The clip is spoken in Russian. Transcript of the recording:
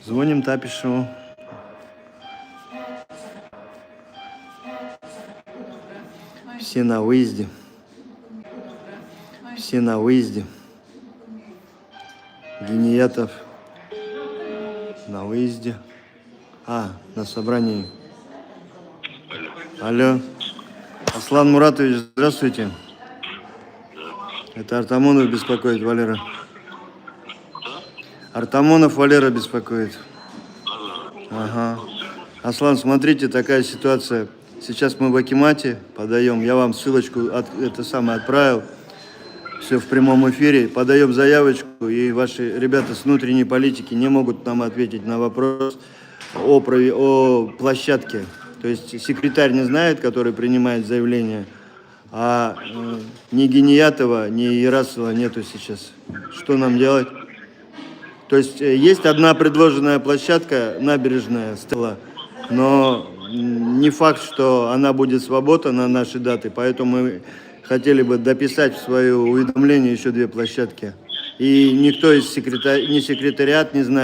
Звоним Тапишеву. Все на выезде. Все на выезде. Гениятов на выезде. На собрании. Алло. Аслан Муратович, здравствуйте. Это Артамонов беспокоит, Валера. Артамонов Валера беспокоит. Ага. Аслан, смотрите, такая ситуация. Сейчас мы в Акимате подаем. Я вам ссылочку отправил. Все в прямом эфире. Подаем заявочку, и ваши ребята с внутренней политики не могут нам ответить на вопрос о площадке. То есть секретарь не знает, который принимает заявление, а ни Гениятова, ни Ярасова нету сейчас. Что нам делать? То есть есть одна предложенная площадка, набережная Стелла, но не факт, что она будет свободна на наши даты, поэтому мы хотели бы дописать в свое уведомление еще 2 площадки. И никто из секретариат не знает.